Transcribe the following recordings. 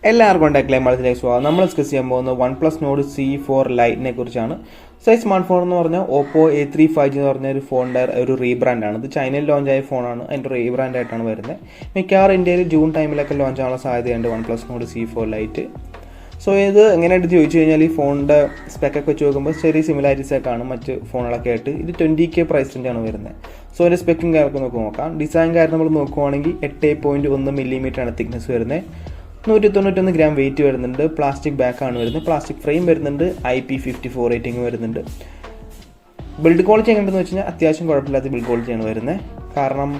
എല്ലാവർക്കും ഉണ്ടാക്കില്ല മലത്തിലേക്ക് സ്വാഗതം. നമ്മൾ ഡിസ്കസ് ചെയ്യാൻ പോകുന്നത് OnePlus Nord C4 Lite കുറിച്ചാണ്. സോ ഈ സ്മാർട്ട് ഫോൺ എന്ന് പറഞ്ഞാൽ Oppo A3 5G എന്ന് പറഞ്ഞ ഒരു ഫോണിൻ്റെ ഒരു റീബ്രാൻഡാണ്. ഇത് ചൈനയിൽ ലോഞ്ച് ആയ ഫോണാണ്. അതിൻ്റെ റീബ്രാൻഡായിട്ടാണ് വരുന്നത്. മിക്കവാറും ഇന്ത്യയിൽ ജൂൺ ടൈമിലൊക്കെ ലോഞ്ച് ആവാനുള്ള സാധ്യതയുണ്ട് OnePlus Nord C4 Lite. So ഇത് എങ്ങനെയായിട്ട് ചോദിച്ചു കഴിഞ്ഞാൽ ഈ ഫോണിൻ്റെ സ്പെക്കൊക്കെ വെച്ച് നോക്കുമ്പോൾ ചെറിയ സിമിലാരിറ്റീസ് ഒക്കെ ആണ് മറ്റ് ഫോണുകളൊക്കെ ആയിട്ട്. ഇത് 20K പ്രൈസ് റേഞ്ചാണ് വരുന്നത്. സോ അതിൻ്റെ സ്പെക്കും കാര്യമൊക്കെ നോക്കാം. ഡിസൈൻ കാര്യം നമ്മൾ നോക്കുവാണെങ്കിൽ 8.1 mm ആണ് തിക്നെസ് വരുന്നത്. 191 ഗ്രാം വെയിറ്റ് വരുന്നുണ്ട്. പ്ലാസ്റ്റിക് ബാക്കാണ് വരുന്നത്. പ്ലാസ്റ്റിക് ഫ്രെയിം വരുന്നുണ്ട്. IP54 റേറ്റിംഗ് വരുന്നുണ്ട്. ബിൽഡ് ക്വാളിറ്റി എങ്ങനെയെന്ന് വെച്ച് കഴിഞ്ഞാൽ അത്യാവശ്യം കുഴപ്പമില്ലാത്ത ബിൽഡ് ക്വാളിറ്റിയാണ് വരുന്നത്. കാരണം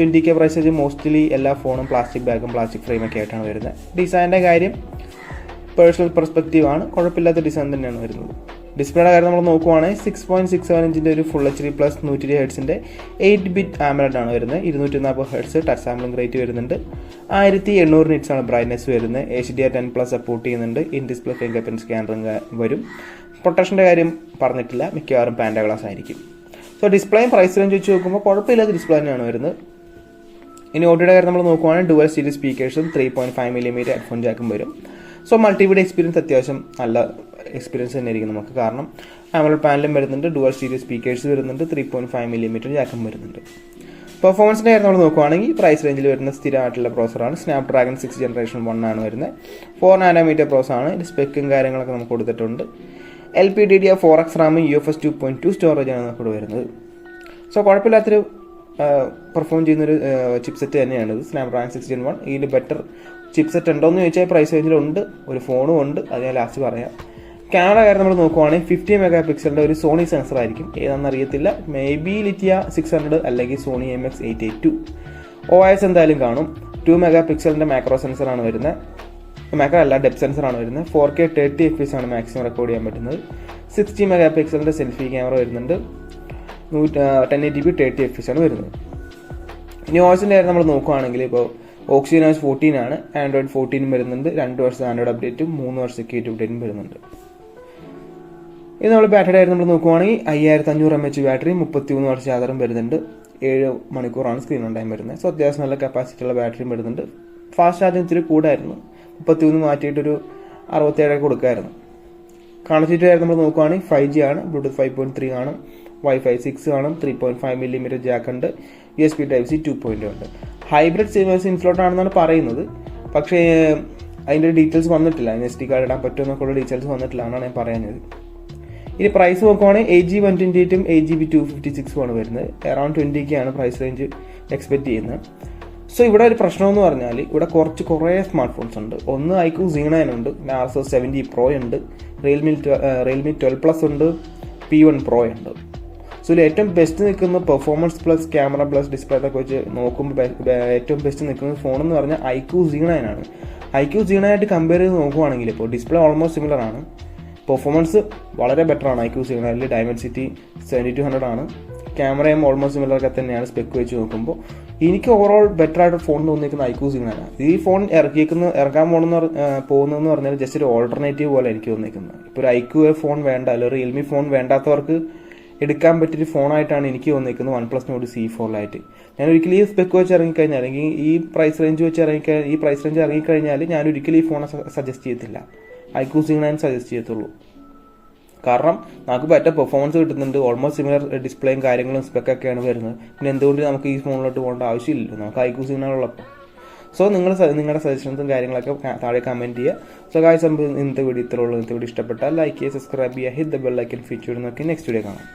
20K പ്രൈസ് മോസ്റ്റ്ലി എല്ലാ ഫോണും പ്ലാസ്റ്റിക് ബാഗും പ്ലാസ്റ്റിക് ഫ്രെയിമൊക്കെ ആയിട്ടാണ് വരുന്നത്. ഡിസൈനിൻ്റെ കാര്യം പേഴ്സണൽ പെർസ്പെക്റ്റീവാണ്. കുഴപ്പമില്ലാത്ത ഡിസൈൻ തന്നെയാണ് വരുന്നത്. ഡിസ്പ്ലേയുടെ കാര്യം നമ്മൾ നോക്കുവാണെങ്കിൽ 6.67 ഇഞ്ചിൻ്റെ ഒരു full HD plus 120 ഹെർട്സിൻ്റെ 8-bit AMOLED ആണ് വരുന്നത്. 240 ഹെർട്സ് ടച്ച് സാമ്പിളിംഗ് റേറ്റ് വരുന്നുണ്ട്. 1800 നിറ്റ്സ് ആണ് ബ്രൈറ്റ്നസ് വരുന്നത്. HDR10+ സപ്പോർട്ട് ചെയ്യുന്നുണ്ട്. ഇൻ ഡിസ്പ്ലേ ഫിംഗർ പ്രിന്റ് സ്കാനറിംഗ് വരും. പ്രൊട്ടക്ഷൻ്റെ കാര്യം പറഞ്ഞിട്ടില്ല. മിക്കവാറും പാൻഡ ഗ്ലാസ് ആയിരിക്കും. സോ ഡിസ്പ്ലേയും പ്രൈസ് റേഞ്ച് വെച്ച് നോക്കുമ്പോൾ കുഴപ്പമില്ലാത്ത ഡിസ്പ്ലേ തന്നെയാണ് വരുന്നത്. ഇനി ഓഡിയോയുടെ കാര്യം നമ്മൾ നോക്കുവാണെങ്കിൽ ഡുവൽ സ്റ്റീരിയോ സ്പീക്കേഴ്സും 3.5 mm ഹെഡ്ഫോൺ ജാക്കും വരും. സോ മൾട്ടിമീഡിയ എക്സ്പീരിയൻസ് അത്യാവശ്യം നല്ല എക്സ്പീരിയൻസ് തന്നെ ആയിരിക്കും നമുക്ക്. കാരണം AMOLED പാനലും വരുന്നുണ്ട്. ഡുവൽ സ്റ്റീരിയോ സ്പീക്കേഴ്സ് വരുന്നുണ്ട്. 3.5 mm ജാക്കും വരുന്നുണ്ട്. പെർഫോമൻസിൻ്റെ കാര്യം നമ്മൾ നോക്കുവാണെങ്കിൽ പ്രൈസ് റേഞ്ചിൽ വരുന്ന സ്ഥിരമായിട്ടുള്ള പ്രോസറാണ്. സ്നാപ്ഡ്രാഗൺ 6 Gen 1 ആണ് വരുന്നത്. 4 nm പ്രോസറാണ്. ഇത് സ്പെക്കും കാര്യങ്ങളൊക്കെ നമുക്ക് കൊടുത്തിട്ടുണ്ട്. LPDDR4X റാമും UFS 2.2 സ്റ്റോറേജാണ് നമുക്ക് വരുന്നത്. സോ കുഴപ്പമില്ലാത്തൊരു പെർഫോം ചെയ്യുന്നൊരു ചിപ്സെറ്റ് തന്നെയാണിത്. സ്നാപ്ഡ്രാഗൺ 6 Gen 1 ഇതിൽ ബെറ്റർ ചിപ്സെറ്റ് ഉണ്ടോ എന്ന് ചോദിച്ചാൽ പ്രൈസ് റേഞ്ചിലുണ്ട്. ഒരു ഫോണും ഉണ്ട്. അത് ഞാൻ ലാസ്റ്റ് പറയാം. ക്യാമറ കാര്യം നമ്മൾ നോക്കുവാണെങ്കിൽ 50 MP ഒരു സോണി സെൻസർ ആയിരിക്കും. ഏതാണെന്ന് അറിയത്തില്ല. മേ ബി ലിറ്റിയ 600 അല്ലെങ്കിൽ സോണി MX882. OIS എന്തായാലും കാണും. 2 MP മാക്രോ സെൻസറാണ് വരുന്നത്. മാക്രോ അല്ല, ഡെപ്ത് സെൻസറാണ് വരുന്നത്. 4K 30 FPS ആണ് മാക്സിമം റെക്കോർഡ് ചെയ്യാൻ പറ്റുന്നത്. 60 MP സെൽഫി ക്യാമറ വരുന്നുണ്ട്. 1080p 30 FPS ആണ് വരുന്നത്. ഇനി OSൻ്റെ കാര്യം നമ്മൾ നോക്കുവാണെങ്കിൽ ഇപ്പോൾ OxygenOS 14 ആണ്. Android 14 വരുന്നുണ്ട്. 2 വർഷം ആൻഡ്രോയിഡ് അപ്ഡേറ്റും 3 വർഷം സെക്യൂരിറ്റി അപ്ഡേറ്റും വരുന്നുണ്ട്. ഇത് നമ്മൾ ബാറ്ററി കാര്യം നമ്മൾ നോക്കുവാണെങ്കിൽ 5500 mAh ബാറ്ററി, 33 വർഷം ചാർജറും വരുന്നുണ്ട്. 7 മണിക്കൂറാണ് സ്ക്രീൻ ഓൺ ടൈം വരുന്നത്. സോ അത്യാവശ്യം നല്ല കപ്പാസിറ്റി ഉള്ള ബാറ്ററിയും വരുന്നുണ്ട്. ഫാസ്റ്റ് ചാർജിങ് ഇത്തിരി കൂടായിരുന്നു. 33 മാറ്റിയിട്ടൊരു 67 കൊടുക്കായിരുന്നു. കണക്റ്റിവിറ്റി കാര്യം നമ്മൾ നോക്കുവാണെങ്കിൽ 5G ആണ്. ബ്ലൂടൂത്ത് 5.3 കാണും. Wi-Fi 6 കാണും. 3.5 mm ജാക്ക് ഉണ്ട്. USB Type-C 2.0 ഉണ്ട്. ഹൈബ്രിഡ് സിം സ്ലോട്ട് ആണെന്നാണ് പറയുന്നത്. പക്ഷേ അതിൻ്റെ ഡീറ്റെയിൽസ് വന്നിട്ടില്ല. SD കാർഡ് ഇടാൻ പറ്റുമെന്നൊക്കെയുള്ള ഡീറ്റെയിൽസ് വന്നിട്ടില്ല എന്നാണ് ഞാൻ പറയുന്നത്. ഇനി പ്രൈസ് നോക്കുവാണെങ്കിൽ 8GB 128 8GB 256 ആണ് വരുന്നത്. അറൌണ്ട് 20K ആണ് പ്രൈസ് റേഞ്ച് എക്സ്പെക്ട് ചെയ്യുന്നത്. സോ ഇവിടെ ഒരു പ്രശ്നമെന്ന് പറഞ്ഞാൽ ഇവിടെ കുറേ സ്മാർട്ട് ഫോൺസ് ഉണ്ട്. ഒന്ന് iQOO Z9 ഉണ്ട്. Narzo 70 Pro ഉണ്ട്. Realme 12 Plus ഉണ്ട്. P1 Pro ഉണ്ട്. സോ ഇതിൽ ഏറ്റവും ബെസ്റ്റ് നിൽക്കുന്ന performance plus camera plus display ഒക്കെ വെച്ച് നോക്കുമ്പോൾ ഏറ്റവും ബെസ്റ്റ് നിൽക്കുന്ന ഫോൺ എന്ന് പറഞ്ഞാൽ iQOO Z9 ആണ്. iQOO Z9 ആയിട്ട് കമ്പയർ ചെയ്ത് നോക്കുവാണെങ്കിൽ ഇപ്പോൾ ഡിസ്പ്ലേ ഓൾമോസ്റ്റ് സിമിലർ ആണ്. പെർഫോമൻസ് വളരെ ബെറ്റർ ആണ് iQOO Z9. Dimensity 7200 ആണ്. ക്യാമറയും ഓൾമോസ്റ്റ് സിമിലർ ഒക്കെ തന്നെയാണ് സ്പെക്ക് വെച്ച് നോക്കുമ്പോൾ. എനിക്ക് ഓവറോൾ bെറ്റർ ആയിട്ട് ഫോൺ തോന്നിയിരിക്കുന്ന iQOO Z9 ആണ്. ഈ ഫോൺ ഇറക്കാൻ പോകുന്നതെന്ന് പറഞ്ഞാൽ ജസ്റ്റ് ഒരു ഓൾട്ടർനേറ്റീവ് പോലെ എനിക്ക് തോന്നിയിരിക്കുന്നത്. ഇപ്പോൾ ഒരു iQOO ഫോൺ വേണ്ട, അല്ലെങ്കിൽ റിയൽമി ഫോൺ വേണ്ടാത്തവർക്ക് എടുക്കാൻ പറ്റിയൊരു ഫോണായിട്ടാണ് എനിക്ക് തോന്നിയിരിക്കുന്നത് OnePlus Nord C4 Lite. ഞാൻ ഒരിക്കലും ഈ സ്പെക്ക് വെച്ച് ഇറങ്ങിക്കഴിഞ്ഞാൽ, അല്ലെങ്കിൽ ഈ പ്രൈസ് റേഞ്ച് ഇറങ്ങിക്കഴിഞ്ഞാൽ ഞാൻ ഒരിക്കലും ഈ ഫോൺ സജസ്റ്റ് ചെയ്യത്തില്ല. iQOO Z9 സജസ്റ്റ് ചെയ്യത്തുള്ളൂ. കാരണം നമുക്ക് ബെറ്റർ പെർഫോമൻസ് കിട്ടുന്നുണ്ട്. ഓൾമോസ്റ്റ് സിമിലർ ഡിസ്പ്ലേയും കാര്യങ്ങളും സ്പെക്കൊക്കെയാണ് വരുന്നത്. പിന്നെ എന്തുകൊണ്ട് നമുക്ക് ഈ ഫോണിലോട്ട് പോകേണ്ട ആവശ്യമില്ലല്ലോ, നമുക്ക് iQOO Z9 ഉള്ളപ്പോൾ. സോ നിങ്ങളുടെ സജഷൻസും കാര്യങ്ങളൊക്കെ താഴെ കമൻറ്റ് ചെയ്യുക. സോ ഗായ്സ്, ഇന്നത്തെ വീഡിയോ ഇത്രയുള്ളൂ. ഇന്നത്തെ വീഡിയോ ഇഷ്ടപ്പെട്ടാൽ ലൈക്ക് ചെയ്യുക, സബ്സ്ക്രൈബ് ചെയ്യുക, hit the bell icon feature നോക്കി നെക്സ്റ്റ് വീഡിയോ കാണാം.